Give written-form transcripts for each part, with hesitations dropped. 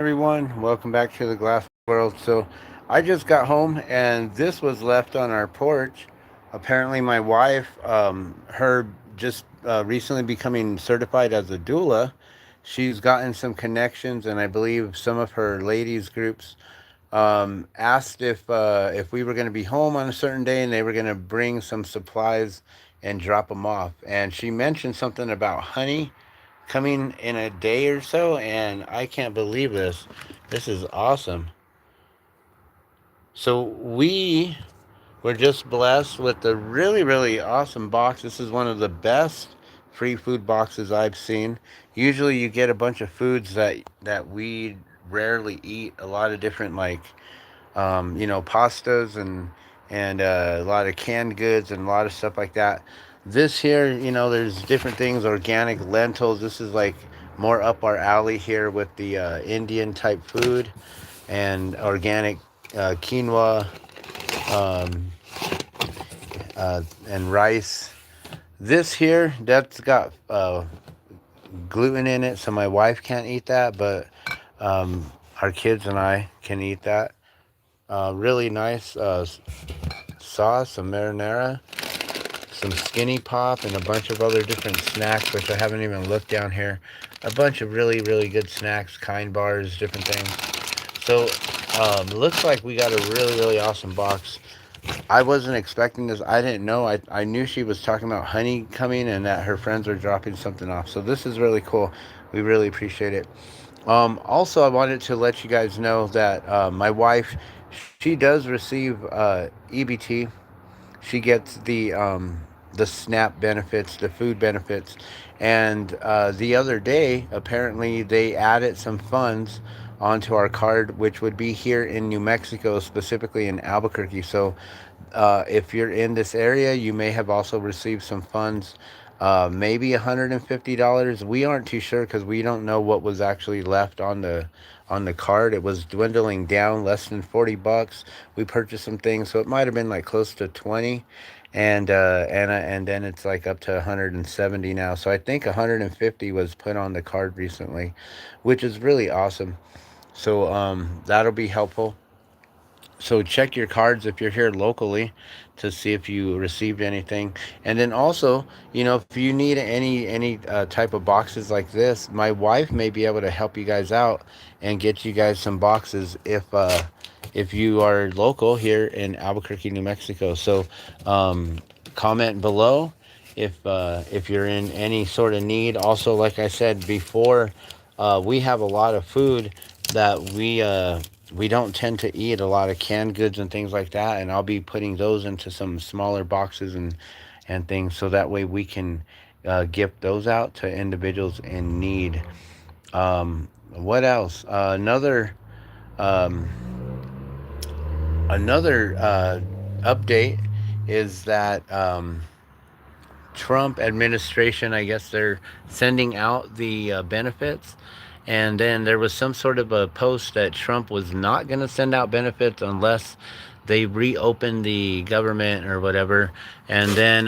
everyone, welcome back to the glass world. So I just got home and this was left on our porch. Apparently my wife, her just recently becoming certified as a doula, she's gotten some connections, and I believe some of her ladies groups asked if we were going to be home on a certain day, and they were going to bring some supplies and drop them off. And she mentioned something about honey coming in a day or so, and I can't believe this. This is awesome. So we were just blessed with a really, really awesome box. This is one of the best free food boxes I've seen. Usually you get a bunch of foods that we rarely eat, a lot of different pastas and a lot of canned goods and a lot of stuff like that. This here, there's different things, organic lentils. This is like more up our alley here with the Indian type food and organic quinoa um, and rice. This here, that's got gluten in it, so my wife can't eat that, but our kids and I can eat that. Really nice sauce, some marinara, some skinny pop, and a bunch of other different snacks, which I haven't even looked down here. A bunch of really, really good snacks, kind bars, different things. So, looks like we got a really, really awesome box. I wasn't expecting this. I didn't know. I knew she was talking about honey coming and that her friends were dropping something off. So this is really cool. We really appreciate it. Also, I wanted to let you guys know that my wife, she does receive EBT. She gets the SNAP benefits, the food benefits, and the other day, apparently, they added some funds onto our card, which would be here in New Mexico, specifically in Albuquerque. So, if you're in this area, you may have also received some funds, maybe $150. We aren't too sure because we don't know what was actually left on the card. It was dwindling down, less than $40. We purchased some things, so it might have been like close to 20, and then it's like up to 170 now. So I think 150 was put on the card recently, which is really awesome. So that'll be helpful. So check your cards if you're here locally to see if you received anything. And then also, if you need any type of boxes like this, my wife may be able to help you guys out and get you guys some boxes if you are local here in Albuquerque, New Mexico. So comment below if you're in any sort of need. Also, like I said before, we have a lot of food that we don't tend to eat, a lot of canned goods and things like that, and I'll be putting those into some smaller boxes and things, so that way we can gift those out to individuals in need. What else? Um, another update is that Trump administration, I guess they're sending out the benefits. And then there was some sort of a post that Trump was not going to send out benefits unless they reopened the government or whatever. And then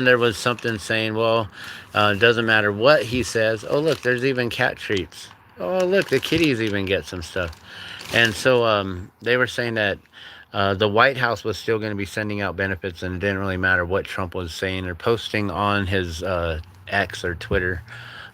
there was something saying, well, it doesn't matter what he says. Oh, look, there's even cat treats. Oh, look, the kitties even get some stuff. And so they were saying that the White House was still going to be sending out benefits, and it didn't really matter what Trump was saying or posting on his X or Twitter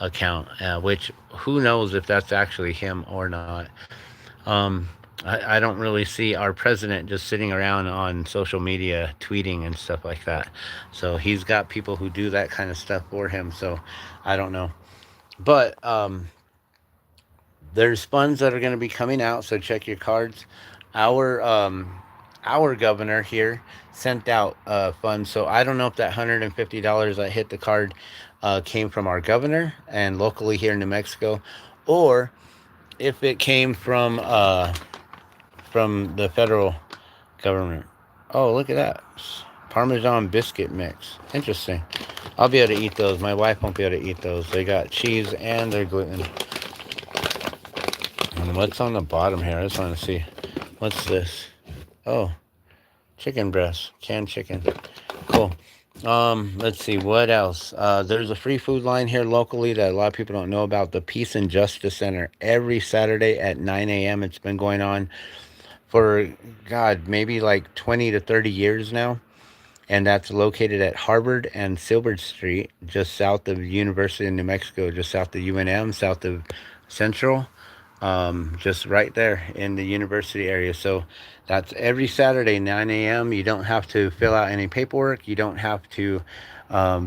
account, which who knows if that's actually him or not. Um, I don't really see our president just sitting around on social media tweeting and stuff like that. So he's got people who do that kind of stuff for him. So I don't know. But there's funds that are going to be coming out, so check your cards. Our our governor here sent out funds, so I don't know if that $150 that hit the card came from our governor and locally here in New Mexico, or if it came from the federal government. Oh, look at that. Parmesan biscuit mix. Interesting. I'll be able to eat those. My wife won't be able to eat those. They got cheese and they're gluten. And what's on the bottom here? I just want to see. What's this? Oh, chicken breast. Canned chicken. Cool. Let's see what else. There's a free food line here locally that a lot of people don't know about. The Peace and Justice Center every Saturday at 9 a.m. It's been going on for God, maybe like 20 to 30 years now, and that's located at Harvard and Silver Street, just south of University of New Mexico, just south of UNM, south of Central, just right there in the university area. So that's every Saturday, 9 a.m. You don't have to fill out any paperwork. You don't have to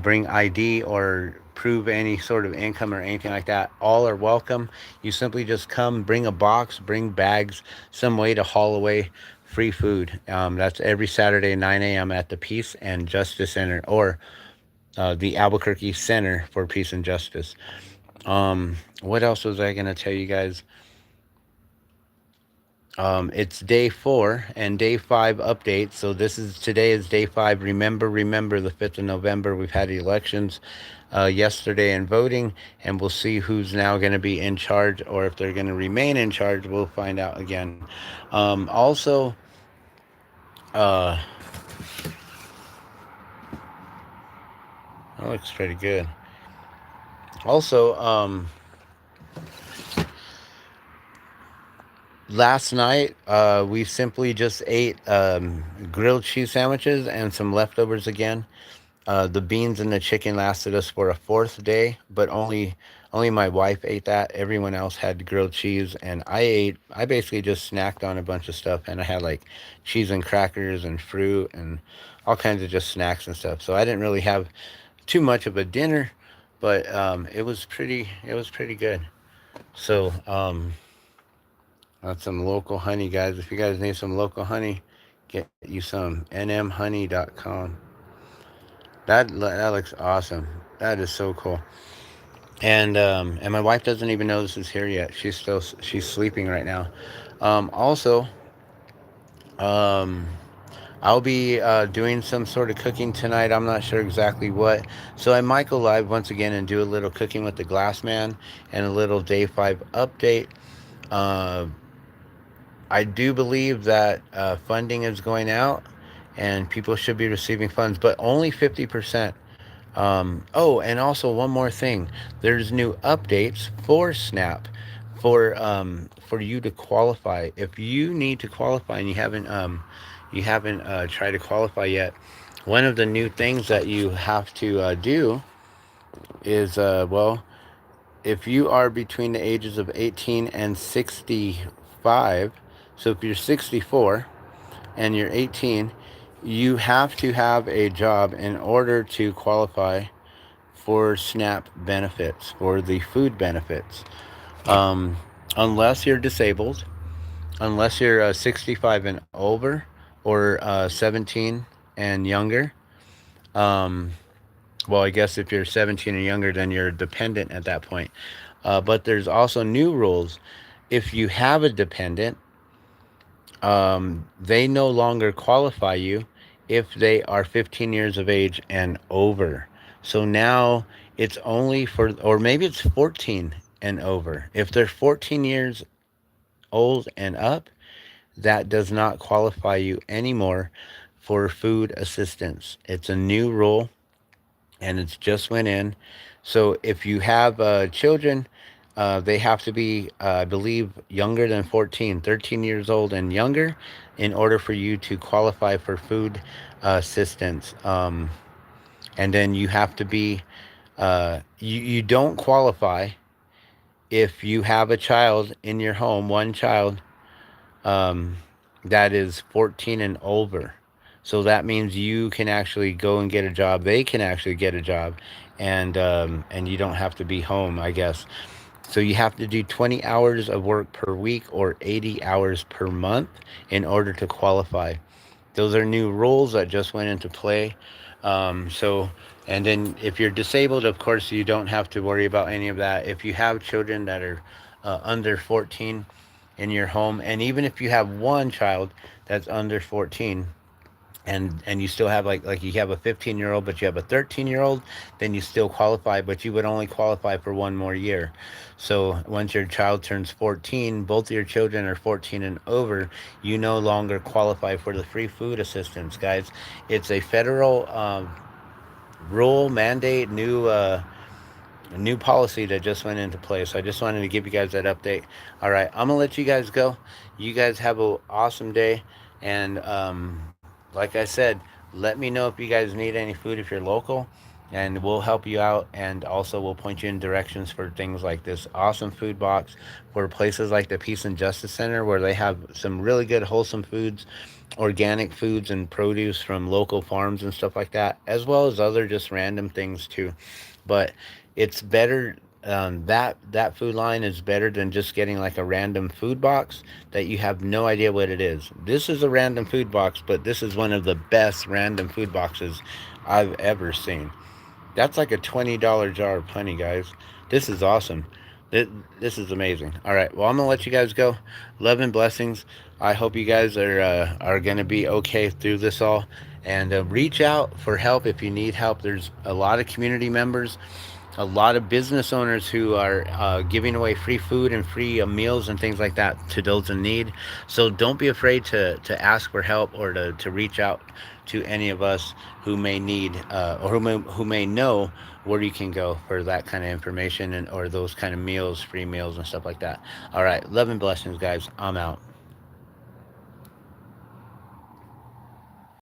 bring ID or prove any sort of income or anything like that. All are welcome. You simply just come, bring a box, bring bags, some way to haul away free food. That's every Saturday, 9 a.m. at the Peace and Justice Center, or the Albuquerque Center for Peace and Justice. What else was I going to tell you guys? It's day 4 and day 5 updates. So today is day 5. Remember the 5th of November. We've had elections yesterday and voting, and we'll see who's now going to be in charge, or if they're going to remain in charge. We'll find out again. Also, uh, that looks pretty good. Also, last night we simply just ate grilled cheese sandwiches and some leftovers again. The beans and the chicken lasted us for a fourth day, but only my wife ate that. Everyone else had grilled cheese, and I basically just snacked on a bunch of stuff, and I had like cheese and crackers and fruit and all kinds of just snacks and stuff. So I didn't really have too much of a dinner, but it was pretty good. So that's some local honey, guys. If you guys need some local honey, get you some nmhoney.com. That looks awesome. That is so cool. And my wife doesn't even know this is here yet. She's sleeping right now. Also, um, I'll be doing some sort of cooking tonight. I'm not sure exactly what. So I might go live once again and do a little cooking with the Glass Man and a little day 5 update. Uh, I do believe that funding is going out and people should be receiving funds, but only 50%. Oh, and also one more thing. There's new updates for Snap for you to qualify. If you need to qualify and you haven't tried to qualify yet, one of the new things that you have to do is well, if you are between the ages of 18 and 65, so if you're 64 and you're 18, you have to have a job in order to qualify for SNAP benefits, for the food benefits. Um, unless you're disabled, unless you're 65 and over, or 17 and younger. Um, well, I guess if you're 17 or younger, then you're dependent at that point. But there's also new rules. If you have a dependent, they no longer qualify you if they are 15 years of age and over. So now it's only for, or maybe it's 14 and over. If they're 14 years old and up, that does not qualify you anymore for food assistance. It's a new rule, and it's just went in. So if you have children, they have to be, I believe, younger than 14, 13 years old and younger, in order for you to qualify for food assistance. And then you have to be, you don't qualify if you have a child in your home, one child, um, that is 14 and over. So that means you can actually go and get a job. They can actually get a job, and you don't have to be home, I guess. So you have to do 20 hours of work per week or 80 hours per month in order to qualify. Those are new rules that just went into play. So, and then if you're disabled, of course, you don't have to worry about any of that. If you have children that are under 14 in your home, and even if you have one child that's under 14, and you still have like you have a 15-year-old but you have a 13-year-old, then you still qualify, but you would only qualify for one more year. So once your child turns 14, both of your children are 14 and over, you no longer qualify for the free food assistance, guys. It's a federal rule mandate, new policy that just went into place. So I just wanted to give you guys that update. All right, I'm gonna let you guys go. You guys have an awesome day, and like I said, let me know if you guys need any food if you're local, and we'll help you out. And also, we'll point you in directions for things like this awesome food box, for places like the Peace and Justice Center, where they have some really good wholesome foods, organic foods and produce from local farms and stuff like that, as well as other just random things too. But it's better, that food line is better than just getting like a random food box that you have no idea what it is. This is a random food box, but this is one of the best random food boxes I've ever seen. That's like a $20 jar of honey, guys. This is awesome. This is amazing. All right, well, I'm gonna let you guys go. Love and blessings. I hope you guys are gonna be okay through this all, and reach out for help if you need help. There's a lot of community members, a lot of business owners who are giving away free food and free meals and things like that to those in need. So don't be afraid to ask for help, or to reach out to any of us who may need, or who may know where you can go for that kind of information, and or those kind of meals, free meals and stuff like that. All right, love and blessings, guys. I'm out.